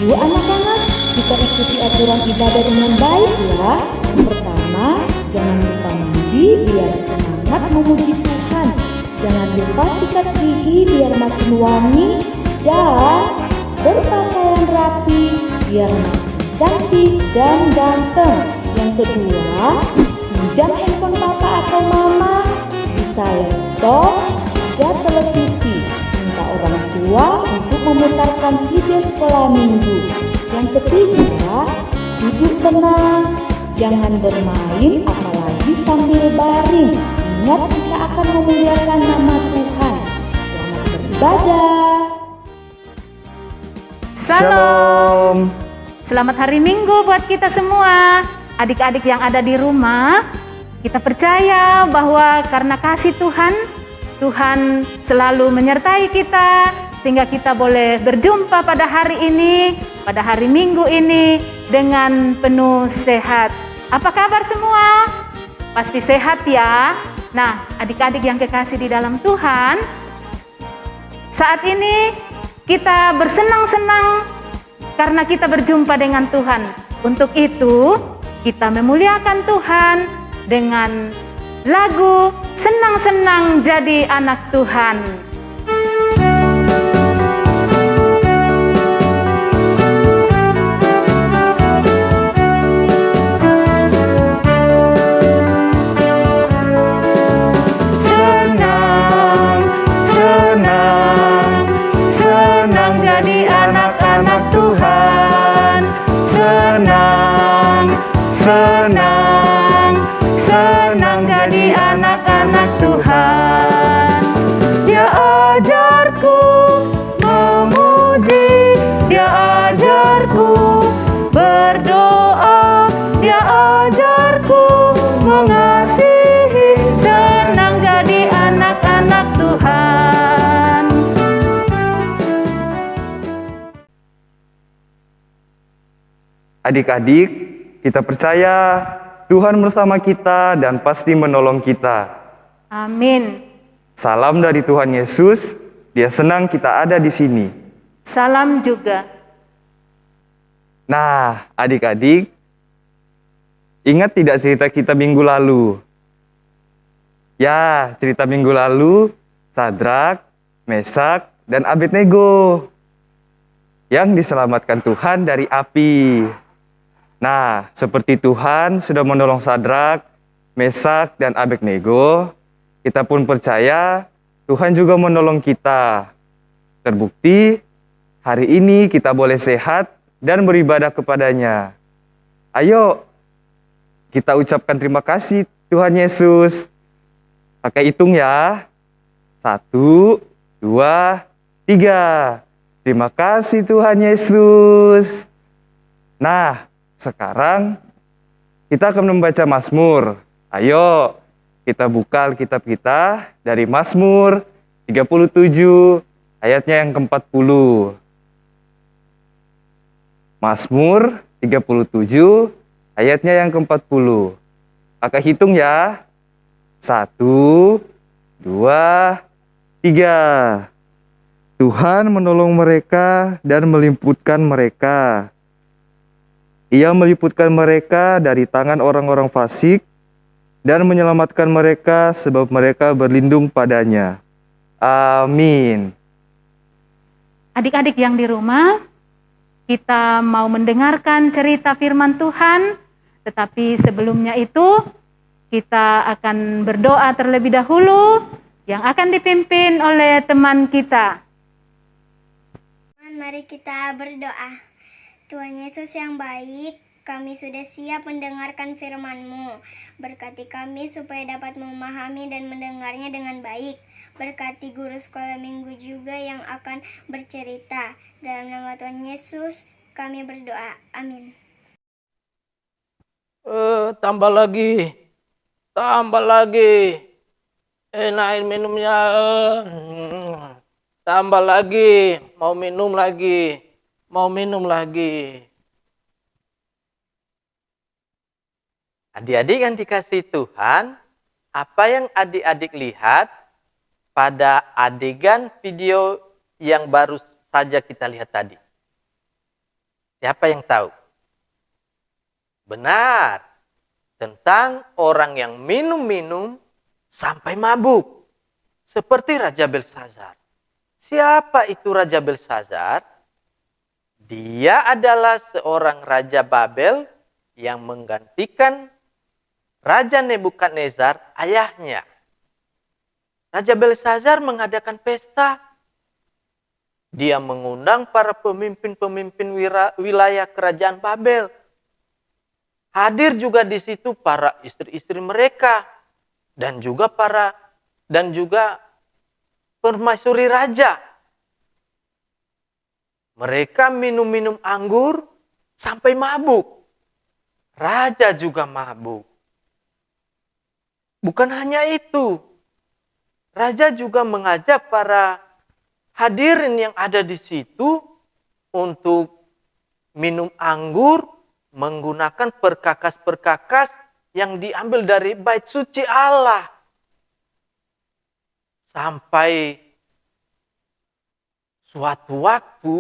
Yuk anak-anak, kita ikuti aturan ibadah dengan baik ya. Yang pertama, jangan lupa mandi biar semangat memuji Tuhan. Jangan lupa sikat gigi biar makin wangi. Dan berpakaian rapi biar makin cantik dan ganteng. Yang kedua, pinjam handphone papa atau mama, bisa laptop, juga televisi. Minta orang tua untuk memutarkan video sekolah minggu. Yang ketiga, duduk tenang, jangan bermain apalagi sambil baring. Ingat kita akan memuliakan nama Tuhan. Selamat beribadah. Shalom. Selamat hari Minggu buat kita semua. Adik-adik yang ada di rumah, kita percaya bahwa karena kasih Tuhan, Tuhan selalu menyertai kita sehingga kita boleh berjumpa pada hari ini, pada hari Minggu ini dengan penuh sehat. Apa kabar semua? Pasti sehat ya. Nah, adik-adik yang kekasih di dalam Tuhan, saat ini kita bersenang-senang karena kita berjumpa dengan Tuhan. Untuk itu, kita memuliakan Tuhan dengan lagu Senang-senang Jadi Anak Tuhan. Senang, senang, senang jadi anak-anak Tuhan. Senang, senang, senang jadi anak-anak Tuhan. Dia ajarku memuji, dia ajarku berdoa, dia ajarku mengasihi. Senang jadi anak-anak Tuhan. Adik-adik, kita percaya Tuhan bersama kita dan pasti menolong kita. Amin. Salam dari Tuhan Yesus, Dia senang kita ada di sini. Salam juga. Nah, adik-adik, ingat tidak cerita kita minggu lalu? Ya, cerita minggu lalu, Sadrak, Mesak, dan Abednego yang diselamatkan Tuhan dari api. Nah, seperti Tuhan sudah menolong Sadrak, Mesak, dan Abednego, kita pun percaya Tuhan juga menolong kita. Terbukti, hari ini kita boleh sehat dan beribadah kepadanya. Ayo, kita ucapkan terima kasih Tuhan Yesus. Pakai hitung ya. 1, 2, 3. Terima kasih Tuhan Yesus. Nah, sekarang kita akan membaca Mazmur. Ayo, kita buka Alkitab kita dari Mazmur 37 ayatnya yang ke-40. Mazmur 37 ayatnya yang ke-40. Pakai hitung ya. 1, 2, 3. Tuhan menolong mereka dan meliputkan mereka. Ia meliputkan mereka dari tangan orang-orang fasik dan menyelamatkan mereka sebab mereka berlindung padanya. Amin. Adik-adik yang di rumah, kita mau mendengarkan cerita firman Tuhan, tetapi sebelumnya itu kita akan berdoa terlebih dahulu yang akan dipimpin oleh teman kita. Mari kita berdoa. Tuhan Yesus yang baik, kami sudah siap mendengarkan firman-Mu. Berkati kami supaya dapat memahami dan mendengarnya dengan baik. Berkati guru sekolah minggu juga yang akan bercerita. Dalam nama Tuhan Yesus, kami berdoa. Amin. Tambah lagi. Tambah lagi. Enakin minumnya. Tambah lagi. Mau minum lagi. Mau minum lagi. Adik-adik yang dikasihi Tuhan, apa yang adik-adik lihat pada adegan video yang baru saja kita lihat tadi? Siapa yang tahu? Benar, tentang orang yang minum-minum sampai mabuk. Seperti Raja Belsazar. Siapa itu Raja Belsazar? Dia adalah seorang Raja Babel yang menggantikan Raja Nebukadnezar, ayahnya. Raja Belsazar mengadakan pesta. Dia mengundang para pemimpin-pemimpin wilayah kerajaan Babel. Hadir juga di situ para istri-istri mereka dan juga permaisuri raja. Mereka minum-minum anggur sampai mabuk. Raja juga mabuk. Bukan hanya itu. Raja juga mengajak para hadirin yang ada di situ untuk minum anggur menggunakan perkakas-perkakas yang diambil dari bait suci Allah. Sampai suatu waktu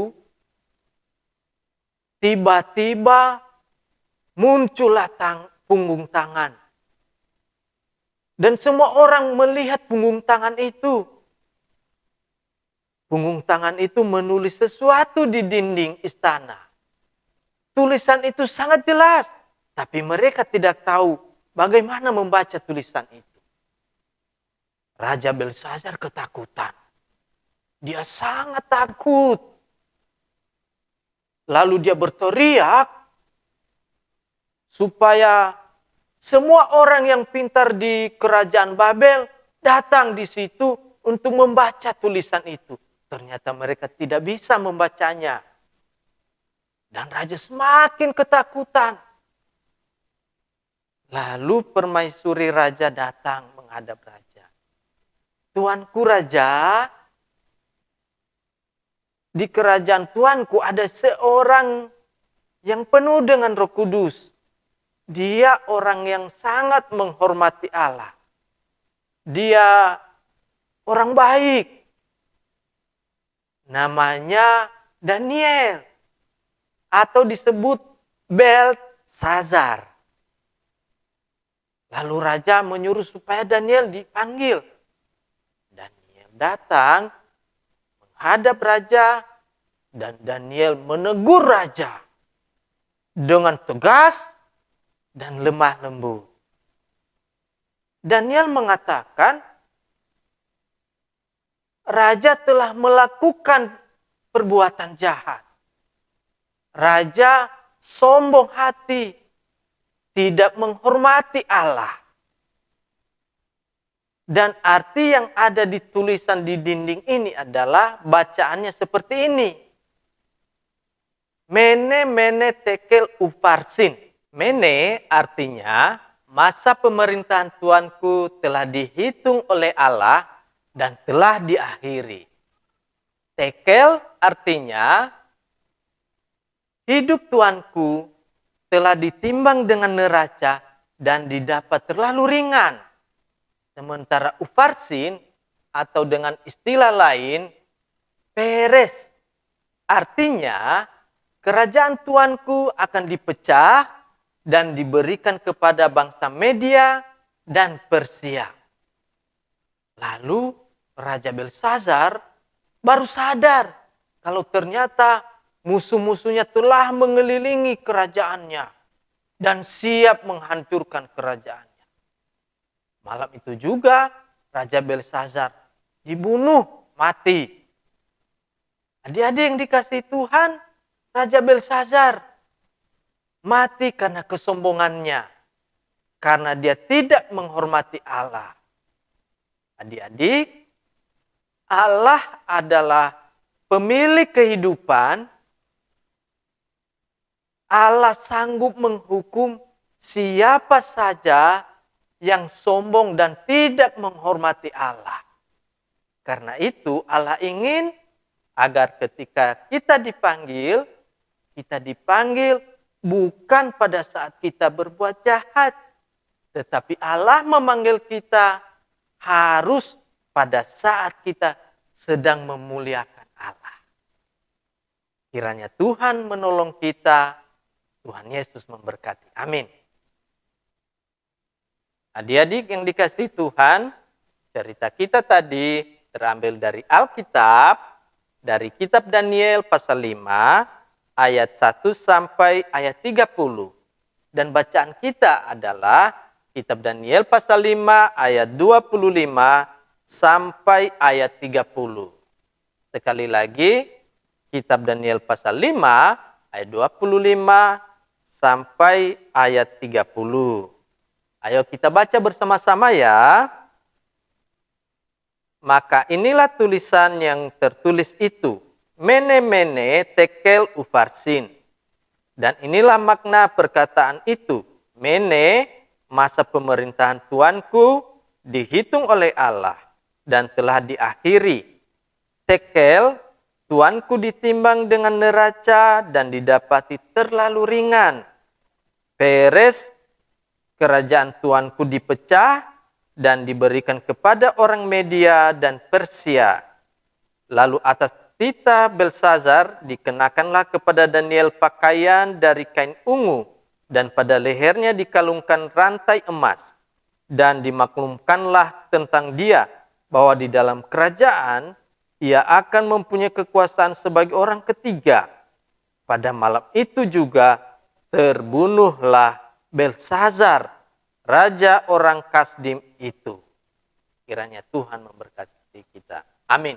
tiba-tiba muncullah punggung tangan. Dan semua orang melihat punggung tangan itu. Punggung tangan itu menulis sesuatu di dinding istana. Tulisan itu sangat jelas, tapi mereka tidak tahu bagaimana membaca tulisan itu. Raja Belsazar ketakutan. Dia sangat takut. Lalu dia berteriak supaya semua orang yang pintar di kerajaan Babel datang di situ untuk membaca tulisan itu. Ternyata mereka tidak bisa membacanya. Dan raja semakin ketakutan. Lalu permaisuri raja datang menghadap raja. Tuanku raja, di kerajaan tuanku ada seorang yang penuh dengan Roh Kudus. Dia orang yang sangat menghormati Allah. Dia orang baik. Namanya Daniel. Atau disebut Belsazar. Lalu raja menyuruh supaya Daniel dipanggil. Daniel datang menghadap raja. Dan Daniel menegur raja. Dengan tegas dan lemah lembut. Daniel mengatakan, raja telah melakukan perbuatan jahat. Raja sombong hati, tidak menghormati Allah. Dan arti yang ada di tulisan di dinding ini adalah bacaannya seperti ini. Mene mene tekel uparsin. Mene artinya masa pemerintahan tuanku telah dihitung oleh Allah dan telah diakhiri. Tekel artinya hidup tuanku telah ditimbang dengan neraca dan didapat terlalu ringan. Sementara ufarsin atau dengan istilah lain peres artinya kerajaan tuanku akan dipecah dan diberikan kepada bangsa Media dan Persia. Lalu Raja Belsazar baru sadar kalau ternyata musuh-musuhnya telah mengelilingi kerajaannya dan siap menghancurkan kerajaannya. Malam itu juga Raja Belsazar dibunuh mati. Adik-adik yang dikasihi Tuhan, Raja Belsazar mati karena kesombongannya. Karena dia tidak menghormati Allah. Adik-adik, Allah adalah pemilik kehidupan. Allah sanggup menghukum siapa saja yang sombong dan tidak menghormati Allah. Karena itu Allah ingin agar ketika kita dipanggil bukan pada saat kita berbuat jahat. Tetapi Allah memanggil kita harus pada saat kita sedang memuliakan Allah. Kiranya Tuhan menolong kita. Tuhan Yesus memberkati. Amin. Adik-adik yang dikasihi Tuhan, cerita kita tadi terambil dari Alkitab, dari kitab Daniel pasal 5, ayat 1 sampai ayat 30. Dan bacaan kita adalah kitab Daniel pasal 5, ayat 25 sampai ayat 30. Sekali lagi, kitab Daniel pasal 5, ayat 25 sampai ayat 30. Ayo kita baca bersama-sama ya. Maka inilah tulisan yang tertulis itu. Mene mene tekel ufarsin. Dan inilah makna perkataan itu. Mene, masa pemerintahan Tuanku dihitung oleh Allah dan telah diakhiri. Tekel, Tuanku ditimbang dengan neraca dan didapati terlalu ringan. Peres, kerajaan Tuanku dipecah dan diberikan kepada orang Media dan Persia. Lalu atas tita Belsazar dikenakanlah kepada Daniel pakaian dari kain ungu dan pada lehernya dikalungkan rantai emas. Dan dimaklumkanlah tentang dia bahwa di dalam kerajaan ia akan mempunyai kekuasaan sebagai orang ketiga. Pada malam itu juga terbunuhlah Belsazar, raja orang Kasdim itu. Kiranya Tuhan memberkati kita. Amin.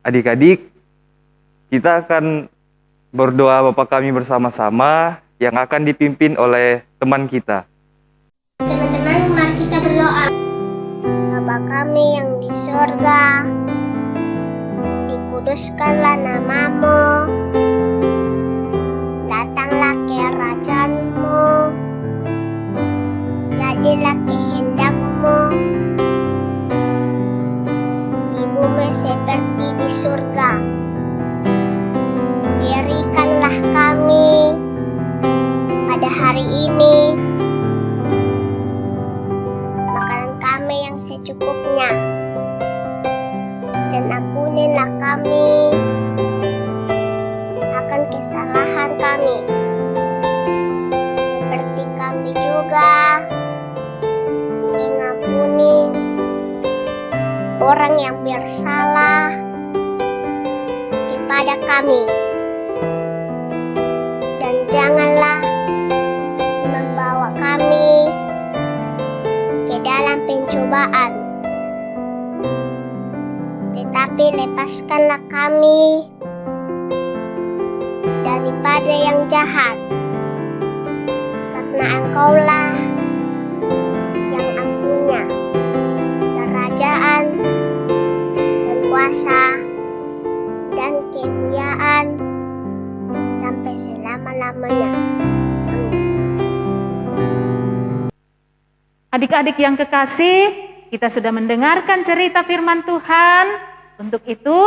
Adik-adik, kita akan berdoa Bapa kami bersama-sama yang akan dipimpin oleh teman kita. Teman-teman, mari kita berdoa. Bapa kami yang di surga, dikuduskanlah namamu, datanglah kerajaanmu, jadilah kehendakmu di bumi seperti di surga. Berikanlah kami pada hari ini makanan kami yang secukupnya, dan ampunilah kami akan kesalahan kami, seperti kami juga mengampuni orang yang bersalah kepada kami. Dan janganlah membawa kami ke dalam pencobaan, tetapi lepaskanlah kami daripada yang jahat, karena Engkaulah yang punya kerajaan dan kuasa dan kemuliaan sampai selama-lamanya. Amin. Adik-adik yang kekasih, kita sudah mendengarkan cerita firman Tuhan. Untuk itu,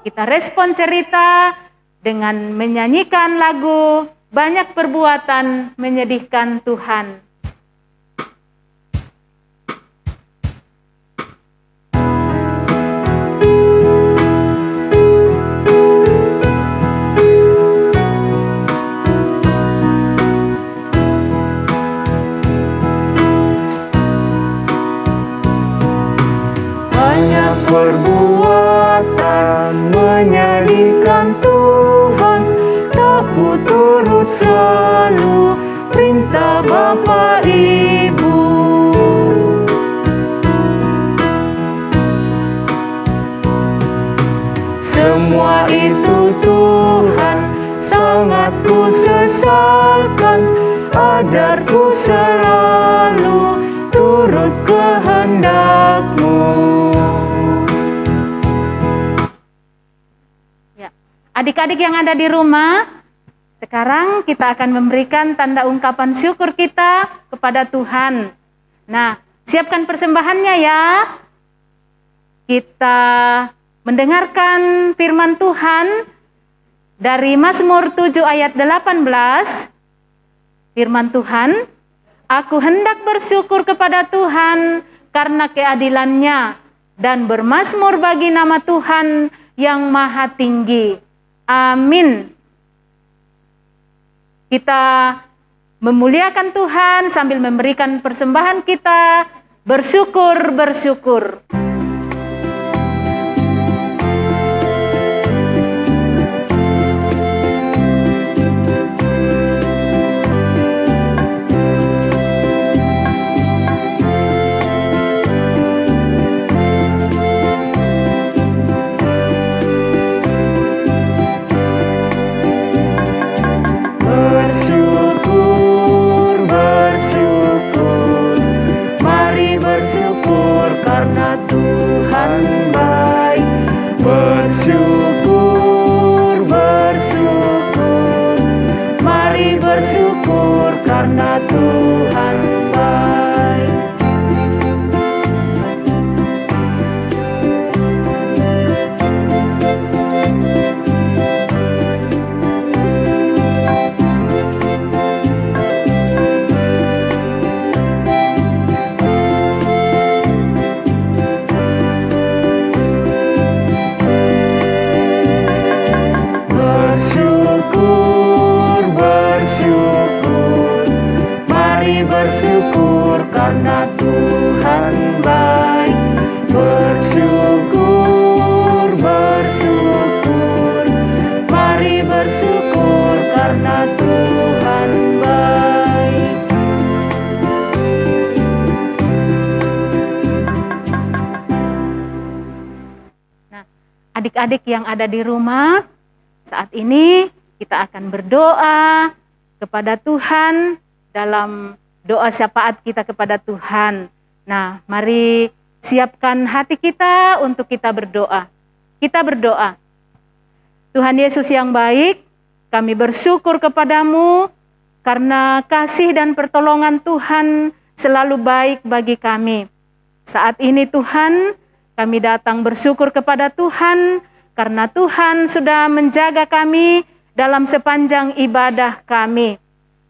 kita respon cerita dengan menyanyikan lagu Banyak Perbuatan Menyedihkan Tuhan. Perbuatan menyedihkan Tuhan, tak ku turut selalu perintah Bapa Ibu. Semua itu Tuhan sangat ku sesalkan, ajarku selalu turut kehendak-Mu. Adik-adik yang ada di rumah, sekarang kita akan memberikan tanda ungkapan syukur kita kepada Tuhan. Nah, siapkan persembahannya ya. Kita mendengarkan firman Tuhan dari Mazmur 7 ayat 18. Firman Tuhan, aku hendak bersyukur kepada Tuhan karena keadilan-Nya dan bermazmur bagi nama Tuhan yang maha tinggi. Amin. Kita memuliakan Tuhan sambil memberikan persembahan kita, bersyukur. Bersyukur, mari bersyukur karena Tuhan baik. Bersyukur, mari bersyukur karena Tuhan baik. Bersyukur, mari bersyukur karena Tuhan baik. Bersyukur, mari bersyukur karena Tuhan baik. Nah, adik-adik yang ada di rumah, saat ini kita akan berdoa kepada Tuhan dalam doa syafaat kita kepada Tuhan. Nah, mari siapkan hati kita untuk kita berdoa. Kita berdoa. Tuhan Yesus yang baik, kami bersyukur kepadamu karena kasih dan pertolongan Tuhan selalu baik bagi kami. Saat ini Tuhan, kami datang bersyukur kepada Tuhan karena Tuhan sudah menjaga kami dalam sepanjang ibadah kami.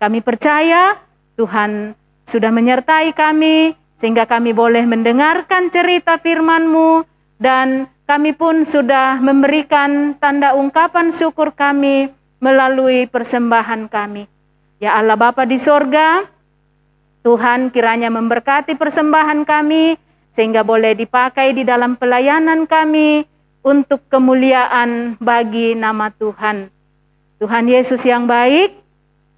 Kami percaya Tuhan sudah menyertai kami sehingga kami boleh mendengarkan cerita firman-Mu dan kami pun sudah memberikan tanda ungkapan syukur kami melalui persembahan kami. Ya Allah Bapa di sorga, Tuhan kiranya memberkati persembahan kami sehingga boleh dipakai di dalam pelayanan kami untuk kemuliaan bagi nama Tuhan. Tuhan Yesus yang baik,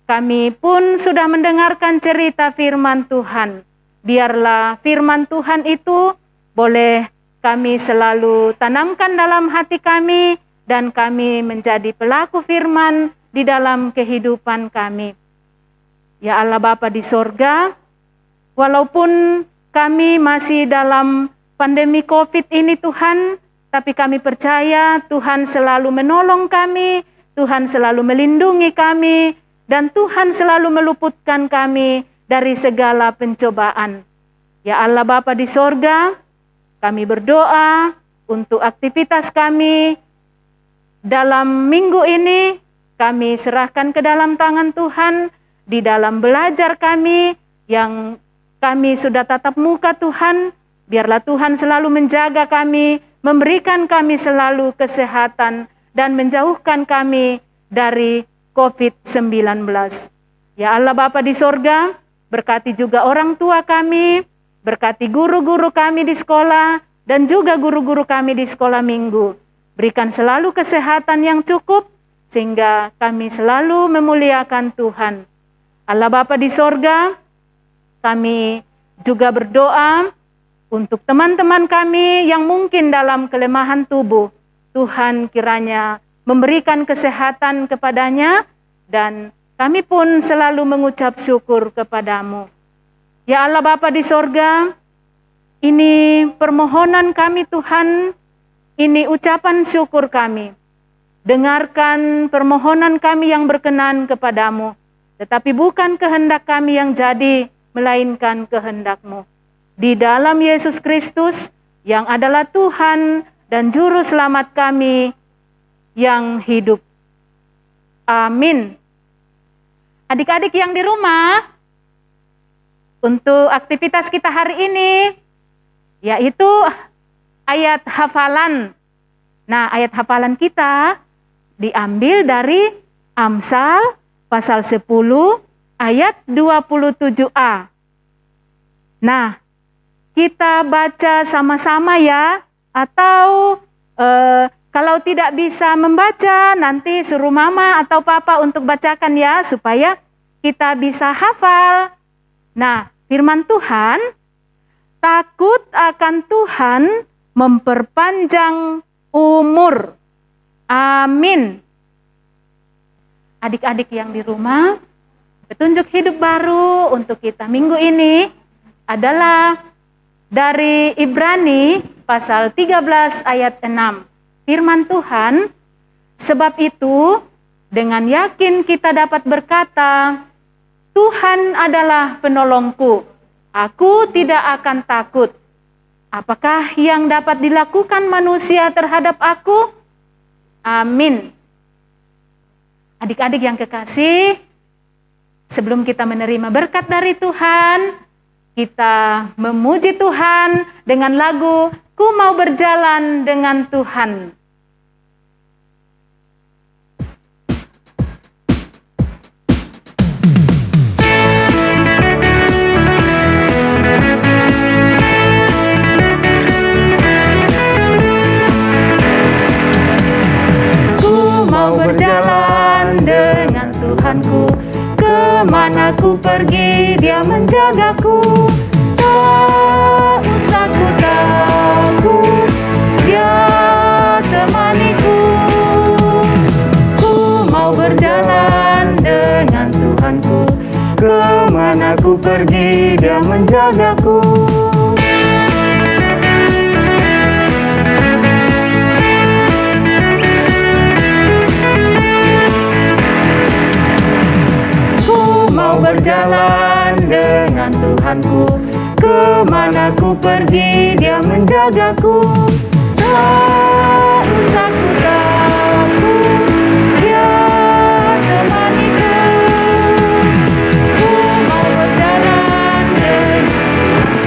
kami pun sudah mendengarkan cerita firman Tuhan. Biarlah firman Tuhan itu boleh kami selalu tanamkan dalam hati kami dan kami menjadi pelaku firman di dalam kehidupan kami. Ya Allah Bapa di sorga, walaupun kami masih dalam pandemi COVID ini Tuhan, tapi kami percaya Tuhan selalu menolong kami, Tuhan selalu melindungi kami, dan Tuhan selalu meluputkan kami dari segala pencobaan. Ya Allah Bapa di sorga, kami berdoa untuk aktivitas kami dalam minggu ini, kami serahkan ke dalam tangan Tuhan, di dalam belajar kami yang kami sudah tatap muka Tuhan, biarlah Tuhan selalu menjaga kami, memberikan kami selalu kesehatan, dan menjauhkan kami dari COVID-19. Ya Allah Bapa di sorga, berkati juga orang tua kami, berkati guru-guru kami di sekolah, dan juga guru-guru kami di sekolah minggu. Berikan selalu kesehatan yang cukup, sehingga kami selalu memuliakan Tuhan. Allah Bapa di sorga, kami juga berdoa untuk teman-teman kami yang mungkin dalam kelemahan tubuh. Tuhan kiranya memberikan kesehatan kepadanya dan kami pun selalu mengucap syukur kepadamu. Ya Allah Bapa di sorga, ini permohonan kami Tuhan, ini ucapan syukur kami. Dengarkan permohonan kami yang berkenan kepadamu, tetapi bukan kehendak kami yang jadi, melainkan kehendak-Mu. Di dalam Yesus Kristus yang adalah Tuhan dan Juru Selamat kami yang hidup. Amin. Adik-adik yang di rumah, untuk aktivitas kita hari ini, yaitu ayat hafalan. Nah, ayat hafalan kita diambil dari Amsal pasal 10 ayat 27a. Nah, kita baca sama-sama ya, atau kalau tidak bisa membaca, nanti suruh mama atau papa untuk bacakan ya, supaya kita bisa hafal. Nah, firman Tuhan, takut akan Tuhan memperpanjang umur. Amin. Adik-adik yang di rumah, petunjuk hidup baru untuk kita minggu ini adalah dari Ibrani pasal 13 ayat 6. Firman Tuhan, sebab itu dengan yakin kita dapat berkata, Tuhan adalah penolongku, aku tidak akan takut. Apakah yang dapat dilakukan manusia terhadap aku? Amin. Adik-adik yang kekasih, sebelum kita menerima berkat dari Tuhan, kita memuji Tuhan dengan lagu Ku Mau Berjalan Dengan Tuhan. Ku mau berjalan dengan Tuhanku, kemana ku pergi Dia menjagaku. Tak usah ku takut, Dia temaniku. Ku mau berjalan dengan Tuhanku, kemana ku pergi Dia menjagaku. Mau berjalan dengan Tuhanku, kemana ku pergi Dia menjagaku. Tak usah ku takut, Dia temaniku. Ku mau berjalan dengan Tuhanku,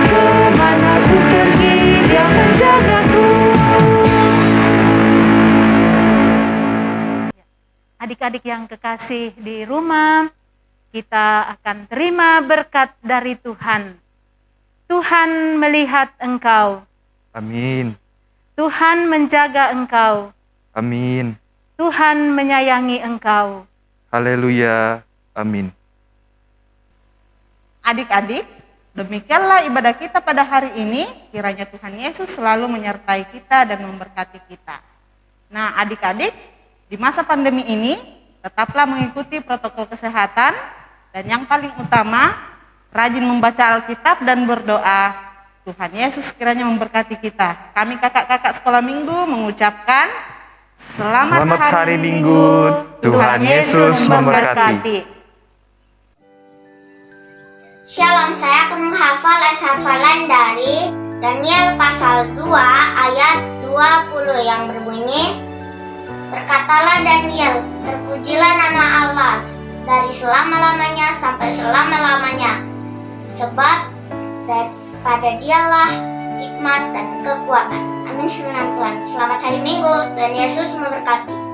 kemana ku pergi Dia menjagaku. Adik-adik yang kekasih di rumah, kita akan terima berkat dari Tuhan. Tuhan melihat engkau. Amin. Tuhan menjaga engkau. Amin. Tuhan menyayangi engkau. Haleluya. Amin. Adik-adik, demikianlah ibadah kita pada hari ini. Kiranya Tuhan Yesus selalu menyertai kita dan memberkati kita. Nah, adik-adik, di masa pandemi ini, tetaplah mengikuti protokol kesehatan. Dan yang paling utama, rajin membaca Alkitab dan berdoa. Tuhan Yesus kiranya memberkati kita. Kami kakak-kakak sekolah minggu mengucapkan Selamat hari Minggu. Tuhan Yesus memberkati. Shalom, saya akan menghafal ayat hafalan dari Daniel pasal 2 ayat 20 yang berbunyi, Berkatalah Daniel, terpujilah nama Allah dari selama-lamanya sampai selama-lamanya, sebab pada Dialah hikmat dan kekuatan. Amin. Firman Tuhan. Selamat hari Minggu. Tuhan Yesus memberkati.